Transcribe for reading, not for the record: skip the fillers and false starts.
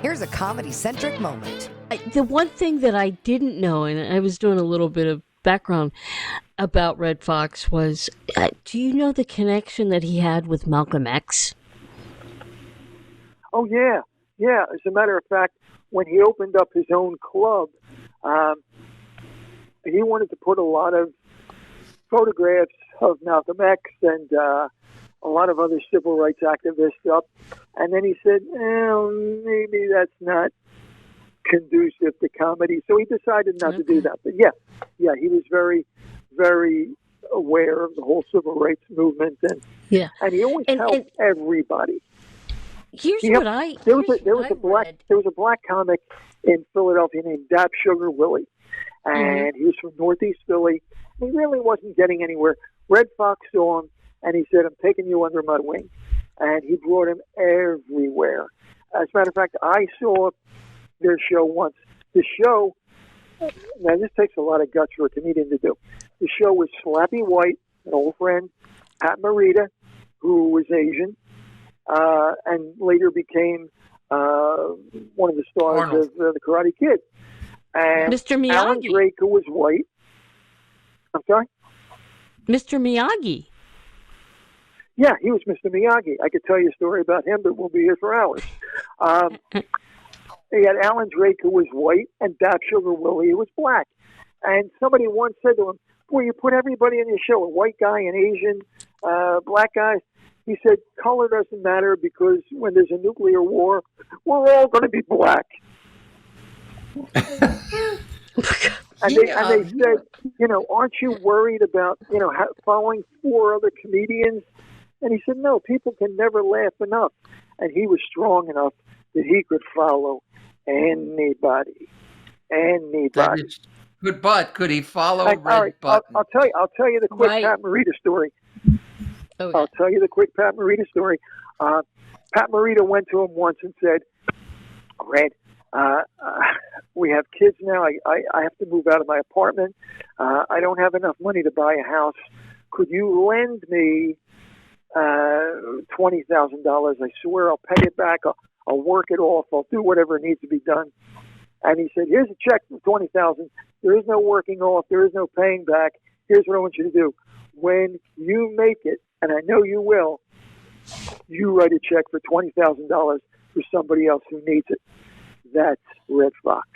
Here's a comedy-centric moment. The one thing that I didn't know, and I was doing a little bit of background about Red Fox, was do you know the connection that he had with Malcolm X? Oh, yeah. Yeah. As a matter of fact, when he opened up his own club, he wanted to put a lot of photographs of Malcolm X and a lot of other civil rights activists up. And then he said, maybe that's not conducive to comedy. So he decided not to do that. But yeah, he was very, very aware of the whole civil rights movement. And he always helped everybody. There was a black comic in Philadelphia named Dap Sugar Willie. And he was from Northeast Philly. He really wasn't getting anywhere. Red Fox saw him, and he said, I'm taking you under my wing. And he brought him everywhere. As a matter of fact, I saw their show once. The show, now this takes a lot of guts for a comedian to do. The show was Slappy White, an old friend, Pat Morita, who was Asian, and later became one of the stars of The Karate Kid. And Mr. Miyagi. Alan Drake, who was white. I'm sorry? Mr. Miyagi. Yeah, he was Mr. Miyagi. I could tell you a story about him, but we'll be here for hours. He had Alan Drake, who was white, and Dap Sugar Willie, who was black. And somebody once said to him, boy, you put everybody in your show, a white guy, an Asian, black guy. He said, color doesn't matter because when there's a nuclear war, we're all going to be black. And they said, aren't you worried about, following 4 other comedians? And he said, no, people can never laugh enough. And he was strong enough that he could follow anybody. Good, but could he follow Red Button? I'll tell you the quick Pat Morita story. Okay. I'll tell you the quick Pat Morita story. Pat Morita went to him once and said, Red, we have kids now. I have to move out of my apartment. I don't have enough money to buy a house. Could you lend me $20,000? I swear I'll pay it back. I'll work it off. I'll do whatever needs to be done. And he said, here's a check for $20,000. There is no working off. There is no paying back. Here's what I want you to do. When you make it, and I know you will, you write a check for $20,000 for somebody else who needs it. That's Red Fox.